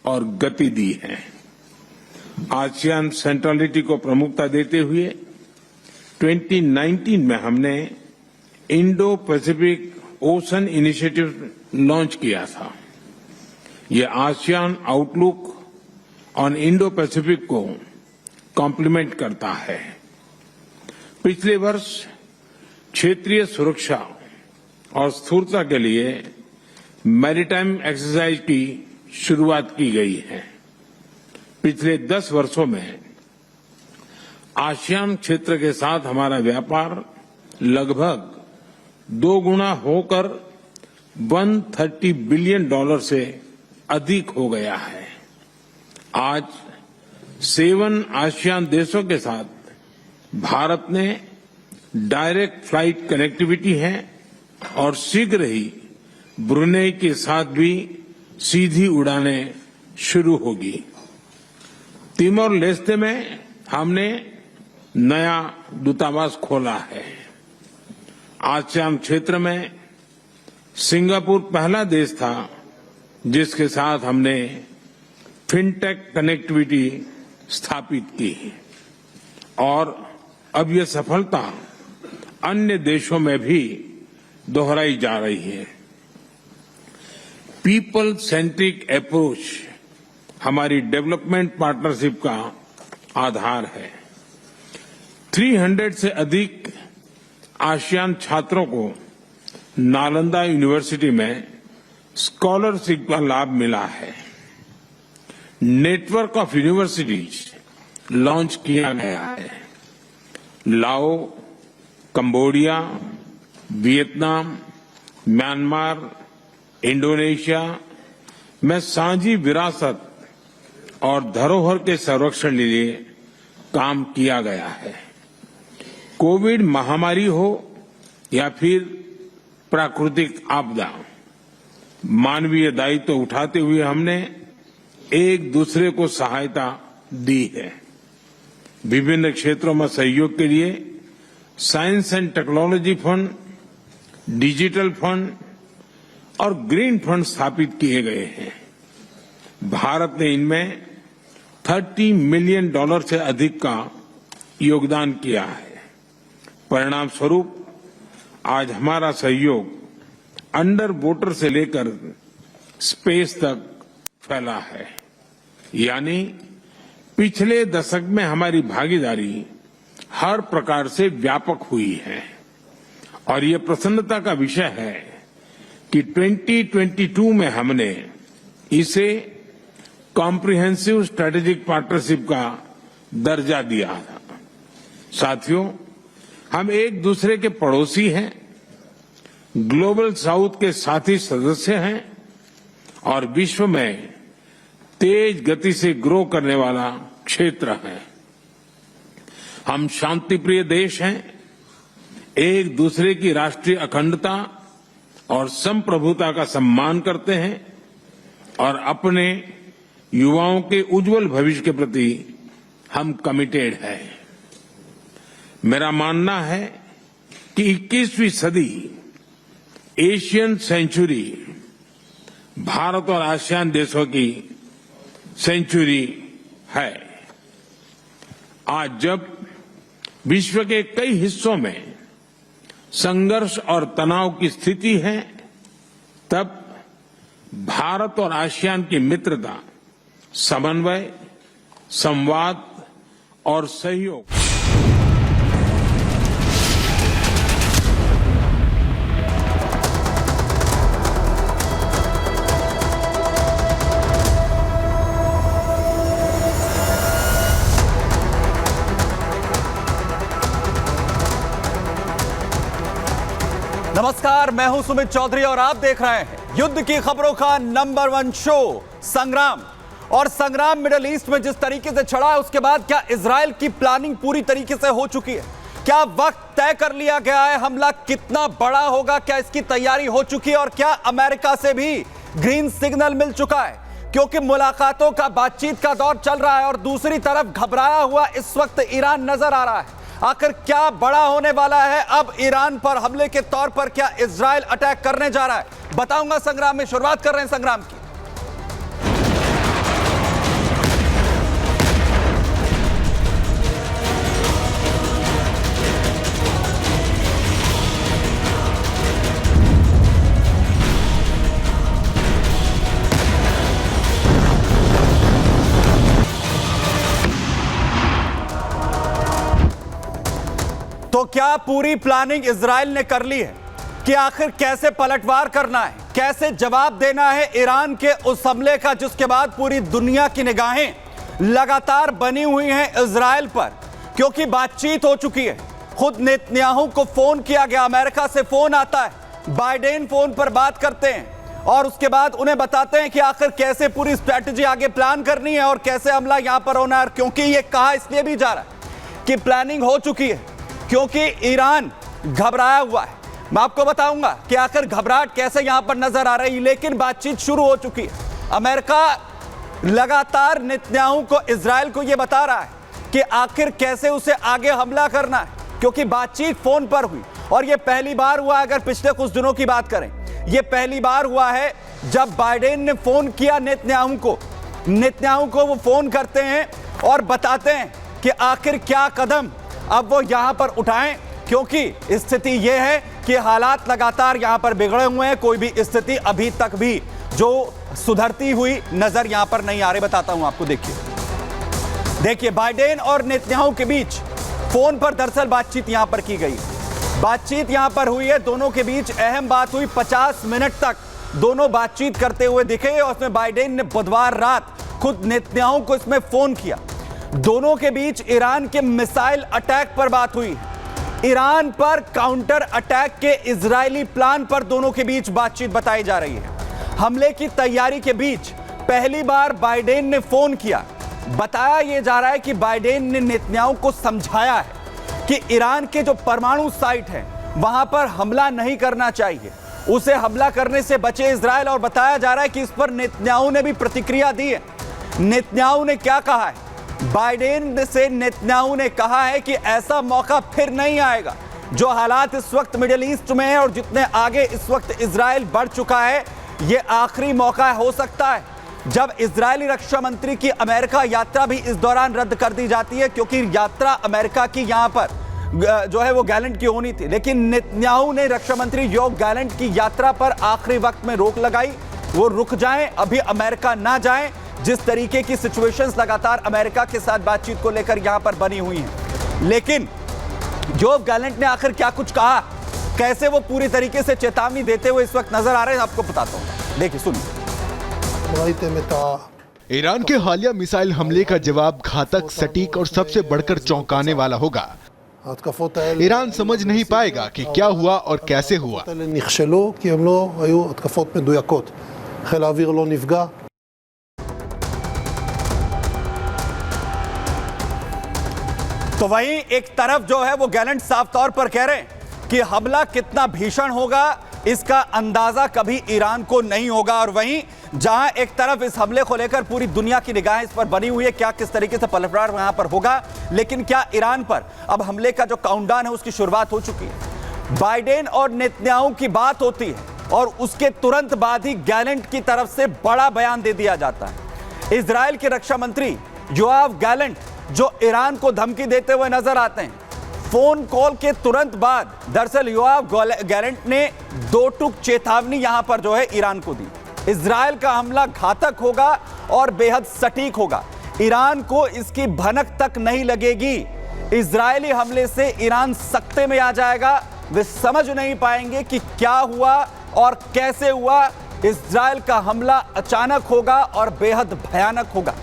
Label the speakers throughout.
Speaker 1: और गति दी है। आसियान सेंट्रलिटी को प्रमुखता देते हुए 2019 में हमने Indo Pacific ocean initiative launch किया था। ये ASEAN outlook on Indo Pacific को कॉम्प्लीमेंट करता है। पिछले वर्ष क्षेत्रीय सुरक्षा और स्थिरता के लिए मैरीटाइम एक्सरसाइज की शुरुआत की गई है। पिछले 10 वर्षों में आसियान क्षेत्र के साथ हमारा व्यापार लगभग 2 गुना होकर $130 बिलियन से अधिक हो गया है। आज 7 आसियान देशों के साथ भारत ने डायरेक्ट फ्लाइट कनेक्टिविटी है और शीघ्र ही ब्रुनेई के साथ भी सीधी उड़ानें शुरू होगी। तिमोर लेस्ते में हमने नया दूतावास खोला है। आसियान क्षेत्र में सिंगापुर पहला देश था जिसके साथ हमने फिनटेक कनेक्टिविटी स्थापित की और अब ये सफलता अन्य देशों में भी दोहराई जा रही है। पीपल सेंट्रिक अप्रोच हमारी डेवलपमेंट पार्टनरशिप का आधार है। 300 से अधिक आसियान छात्रों को नालंदा यूनिवर्सिटी में स्कॉलरशिप का लाभ मिला है। नेटवर्क ऑफ यूनिवर्सिटीज लॉन्च किया गया है। लाओ, कंबोडिया, वियतनाम, म्यांमार, इंडोनेशिया में साझी विरासत और धरोहर के संरक्षण के लिए काम किया गया है। कोविड महामारी हो या फिर प्राकृतिक आपदा, मानवीय दायित्व उठाते हुए हमने एक दूसरे को सहायता दी है। विभिन्न क्षेत्रों में सहयोग के लिए science and technology fund, digital fund और ग्रीन फंड स्थापित किए गए हैं। भारत ने इनमें $30 मिलियन से अधिक का योगदान किया है। परिणाम स्वरूप आज हमारा सहयोग अंडर वाटर से लेकर स्पेस तक फैला है। यानी पिछले दशक में हमारी भागीदारी हर प्रकार से व्यापक हुई है और ये प्रसन्नता का विषय है कि 2022 में हमने इसे कॉम्प्रिहेंसिव स्ट्रेटेजिक पार्टनरशिप का दर्जा दिया था। साथियों, हम एक दूसरे के पड़ोसी हैं, ग्लोबल साउथ के साथी सदस्य हैं और विश्व में तेज गति से ग्रो करने वाला क्षेत्र है। हम शांतिप्रिय देश हैं, एक दूसरे की राष्ट्रीय अखंडता और संप्रभुता का सम्मान करते हैं और अपने युवाओं के उज्जवल भविष्य के प्रति हम कमिटेड हैं। मेरा मानना है कि 21वीं सदी एशियन सेंचुरी भारत और आसियान देशों की सेंचुरी है। आज जब विश्व के कई हिस्सों में संघर्ष और तनाव की स्थिति है, तब भारत और आसियान की मित्रता, समन्वय, संवाद और सहयोग
Speaker 2: नमस्कार, मैं हूं सुमित चौधरी और आप देख रहे हैं युद्ध की खबरों का नंबर 1 शो संग्राम। और संग्राम मिडिल ईस्ट में जिस तरीके से चढ़ा है, उसके बाद क्या इजराइल की प्लानिंग पूरी तरीके से हो चुकी है? क्या वक्त तय कर लिया गया है? हमला कितना बड़ा होगा? क्या इसकी तैयारी हो चुकी है? और क्या अमेरिका से भी ग्रीन सिग्नल मिल चुका है? क्योंकि मुलाकातों का, बातचीत का दौर चल रहा है और दूसरी तरफ घबराया हुआ इस वक्त ईरान नजर आ रहा है। आखिर क्या बड़ा होने वाला है अब ईरान पर हमले के तौर पर? क्या इजराइल अटैक करने जा रहा है? बताऊंगा संग्राम में। शुरुआत कर रहे हैं संग्राम की। तो क्या पूरी प्लानिंग इजराइल ने कर ली है कि आखिर कैसे पलटवार करना है, कैसे जवाब देना है ईरान के उस हमले का, जिसके बाद पूरी दुनिया की निगाहें लगातार बनी हुई हैं इजराइल पर, क्योंकि बातचीत हो चुकी है। खुद नेतन्याहू को फोन किया गया, अमेरिका से फोन आता है, बाइडेन फोन पर बात करते हैं और उसके बाद उन्हें बताते हैं कि आखिर कैसे पूरी स्ट्रैटेजी आगे प्लान करनी है और कैसे हमला यहां पर होना है। क्योंकि यह कहा इसलिए भी जा रहा है कि प्लानिंग हो चुकी है, क्योंकि ईरान घबराया हुआ है। मैं आपको बताऊंगा कि आखिर घबराहट कैसे यहां पर नजर आ रही है, लेकिन बातचीत शुरू हो चुकी है। अमेरिका लगातार नेतन्याहू को, इजराइल को यह बता रहा है कि आखिर कैसे उसे आगे हमला करना है, क्योंकि बातचीत फोन पर हुई और यह पहली बार हुआ, अगर पिछले कुछ दिनों की बात करें, यह पहली बार हुआ है जब बाइडेन ने फोन किया नेतन्याहू को वो फोन करते हैं और बताते हैं कि आखिर क्या कदम अब वो यहां पर उठाएं, क्योंकि स्थिति यह है कि हालात लगातार यहां पर बिगड़े हुए हैं। कोई भी स्थिति अभी तक भी जो सुधरती हुई नजर यहां पर नहीं आ रही। बताता हूं आपको, देखिए बाइडेन और नेतन्याहू के बीच फोन पर दरअसल बातचीत यहां पर की गई, बातचीत यहां पर हुई है। दोनों के बीच अहम बात हुई, 50 मिनट तक दोनों बातचीत करते हुए दिखे और उसमें बाइडेन ने बुधवार रात खुद नेतन्याहू को इसमें फोन किया। दोनों के बीच ईरान के मिसाइल अटैक पर बात हुई, ईरान पर काउंटर अटैक के इजरायली प्लान पर दोनों के बीच बातचीत बताई जा रही है। हमले की तैयारी के बीच पहली बार बाइडेन ने फोन किया। बताया यह जा रहा है कि बाइडेन ने नेतन्याहू को समझाया है कि ईरान के जो परमाणु साइट है वहां पर हमला नहीं करना चाहिए, उसे हमला करने से बचे इजराइल। और बताया जा रहा है कि इस पर नेतन्याहू ने भी प्रतिक्रिया दी है। नेतन्याहू ने क्या कहा है, बाइडेन से नेतन्याहू ने कहा है कि ऐसा मौका फिर नहीं आएगा। जो हालात इस वक्त मिडिल ईस्ट में है और जितने आगे इस वक्त इजराइल बढ़ चुका है, यह आखिरी मौका हो सकता है जब इजरायली रक्षा मंत्री की अमेरिका यात्रा भी इस दौरान रद्द कर दी जाती है, क्योंकि यात्रा अमेरिका की यहां पर जो है वो गैलेंट की होनी थी। लेकिन नेतन्याहू ने रक्षा मंत्री योव गैलेंट की यात्रा पर आखिरी वक्त में रोक लगाई, वो रुक जाएं, अभी अमेरिका ना जाएं। जिस तरीके की सिचुएशंस लगातार अमेरिका के साथ बातचीत को लेकर यहां पर बनी हुई हैं, लेकिन योव गैलेंट ने आखिर क्या कुछ कहा, कैसे वो पूरी तरीके से चेतावनी देते हुए इस वक्त नजर आ रहे हैं, आपको बताता हूं। देखिए, सुनिए।
Speaker 3: ईरान के हालिया मिसाइल हमले का जवाब घातक, सटीक और सबसे बढ़कर चौंकाने वाला होगा। ईरान समझ नहीं पाएगा कि क्या हुआ और कैसे हुआ।
Speaker 2: तो वहीं एक तरफ जो है वो गैलेंट साफ तौर पर कह रहे हैं कि हमला कितना भीषण होगा इसका अंदाजा कभी ईरान को नहीं होगा, और वहीं जहां एक तरफ इस हमले को लेकर पूरी दुनिया की निगाहें इस पर बनी हुई है, क्या किस तरीके से पलटवार वहां पर होगा, लेकिन क्या ईरान पर अब हमले का जो काउंटडाउन है उसकी शुरुआत हो चुकी है। बाइडेन और नेतन्याहू की बात होती है और उसके तुरंत बाद ही गैलेंट की तरफ से बड़ा बयान दे दिया जाता है। इजराइल के रक्षा मंत्री योआव गैलेंट जो ईरान को धमकी देते हुए नजर आते हैं, फोन कॉल के तुरंत बाद दरअसल योआव गैलेंट ने दो टूक चेतावनी यहां पर जो है ईरान को दी। इजराइल का हमला घातक होगा और बेहद सटीक होगा, ईरान को इसकी भनक तक नहीं लगेगी। इजरायली हमले से ईरान सकते में आ जाएगा, वे समझ नहीं पाएंगे कि क्या हुआ और कैसे हुआ। इजराइल का हमला अचानक होगा और बेहद भयानक होगा।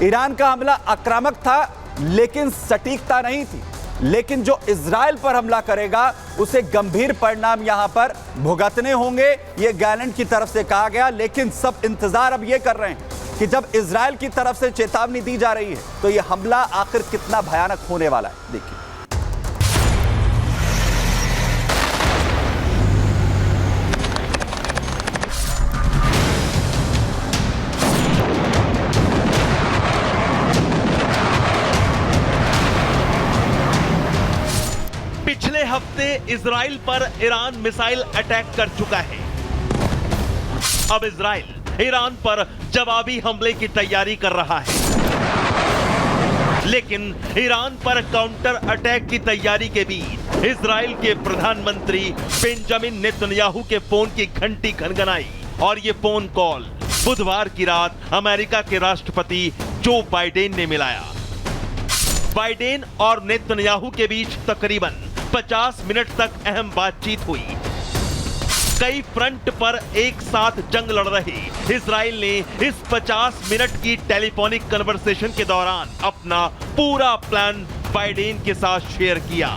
Speaker 2: ईरान का हमला आक्रामक था लेकिन सटीकता नहीं थी, लेकिन जो इजराइल पर हमला करेगा उसे गंभीर परिणाम यहां पर भुगतने होंगे, यह गैलेंट की तरफ से कहा गया। लेकिन सब इंतजार अब यह कर रहे हैं कि जब इजराइल की तरफ से चेतावनी दी जा रही है तो यह हमला आखिर कितना भयानक होने वाला है। देखिए,
Speaker 4: पिछले हफ्ते इजराइल पर ईरान मिसाइल अटैक कर चुका है। अब इजराइल ईरान पर जवाबी हमले की तैयारी कर रहा है, लेकिन ईरान पर काउंटर अटैक की तैयारी के बीच इजराइल के प्रधानमंत्री बेंजामिन नेतन्याहू के फोन की घंटी खनखनाई और ये फोन कॉल बुधवार की रात अमेरिका के राष्ट्रपति जो बाइडेन ने मिलाया। बाइडेन और नेतन्याहू के बीच तकरीबन 50 मिनट तक अहम बातचीत हुई। कई फ्रंट पर एक साथ जंग लड़ रहे इजराइल ने इस 50 मिनट की टेलीफोनिक कन्वर्सेशन के दौरान अपना पूरा प्लान बाइडेन के साथ शेयर किया।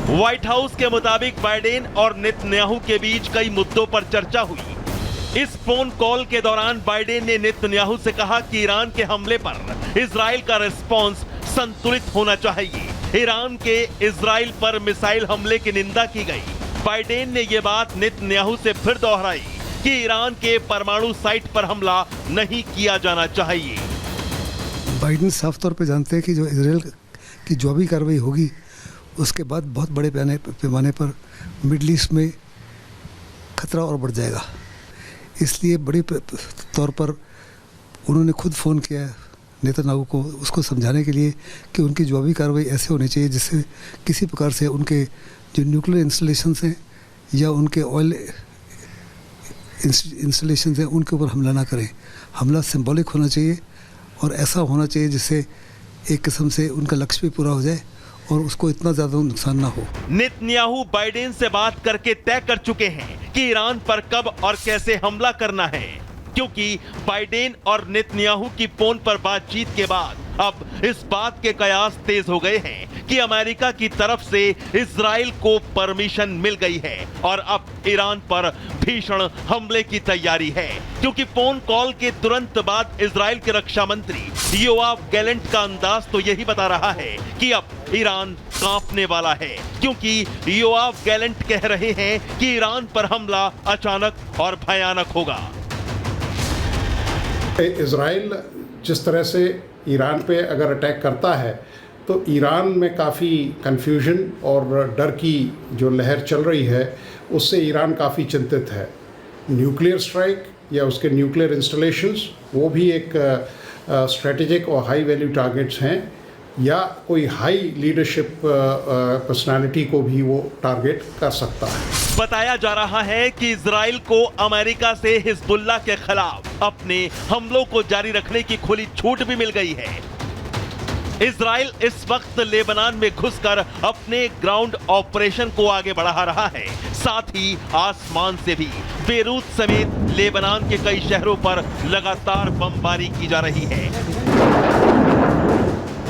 Speaker 4: व्हाइट हाउस के मुताबिक बाइडेन और नेतन्याहू के बीच कई मुद्दों पर चर्चा हुई। इस फोन कॉल के दौरान बाइडेन ने नेतन्याहू से कहा कि ईरान के हमले पर इजराइल का रिस्पॉन्स संतुलित होना चाहिए। ईरान के इजराइल पर मिसाइल हमले की निंदा की गई। बाइडेन ने यह बात नेतन्याहू से फिर दोहराई कि ईरान के परमाणु साइट पर हमला नहीं किया जाना चाहिए।
Speaker 5: बाइडेन साफ तौर पे जानते हैं कि जो इजराइल की जो भी कार्रवाई होगी उसके बाद बहुत बड़े पैमाने पर मिडल ईस्ट में खतरा और बढ़ जाएगा। इसलिए बड़ी तौर पर उन्होंने खुद फ़ोन किया नेतन्याहू को उसको समझाने के लिए कि उनकी जवाबी कार्रवाई ऐसे होनी चाहिए जिससे किसी प्रकार से उनके जो न्यूक्लियर इंस्टॉलेशंस हैं या उनके ऑयल इंस्टॉलेशंस हैं उनके ऊपर हमला ना करें। हमला सिंबॉलिक होना चाहिए और ऐसा होना चाहिए जिससे एक किस्म से उनका लक्ष्य भी पूरा हो जाए और उसको इतना ज़्यादा नुकसान ना हो।
Speaker 4: नेतन्याहू बाइडेन से बात करके तय कर चुके हैं कि ईरान पर कब और कैसे हमला करना है, क्योंकि बाइडेन और नेतन्याहू की फोन पर बातचीत के बाद अब इस बात के कयास तेज हो गए हैं कि अमेरिका की तरफ से इजराइल को परमिशन मिल गई है और अब ईरान पर भीषण हमले की तैयारी है, क्योंकि फोन कॉल के तुरंत बाद इजराइल के रक्षा मंत्री योआव गैलेंट का अंदाज तो यही बता रहा है कि अब ईरान कांपने वाला है, क्योंकि योआव गैलेंट कह रहे हैं कि ईरान पर हमला अचानक और भयानक होगा।
Speaker 6: इजराइल जिस तरह से ईरान पे अगर अटैक करता है तो ईरान में काफ़ी कन्फ्यूजन और डर की जो लहर चल रही है उससे ईरान काफ़ी चिंतित है। न्यूक्लियर स्ट्राइक या उसके न्यूक्लियर इंस्टॉलेशंस वो भी एक स्ट्रेटेजिक और हाई वैल्यू टारगेट्स हैं, या कोई हाई लीडरशिप पर्सनालिटी को भी वो टारगेट कर सकता है।
Speaker 4: बताया जा रहा है कि इजराइल को अमेरिका से हिजबुल्लाह के खिलाफ अपने हमलों को जारी रखने की खुली छूट भी मिल गई है। इजराइल इस वक्त लेबनान में घुसकर अपने ग्राउंड ऑपरेशन को आगे बढ़ा रहा है, साथ ही आसमान से भी बेरूत समेत लेबनान के कई शहरों पर लगातार बमबारी की जा रही है।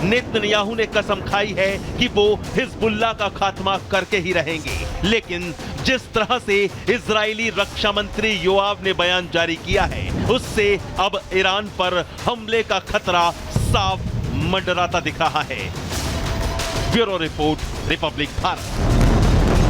Speaker 4: नेतन्याहू ने कसम खाई है कि वो हिजबुल्लाह का खात्मा करके ही रहेंगे, लेकिन जिस तरह से इजरायली रक्षा मंत्री योआव ने बयान जारी किया है उससे अब ईरान पर हमले का खतरा साफ मंडराता दिख रहा है। Bureau report, Republic Bharat.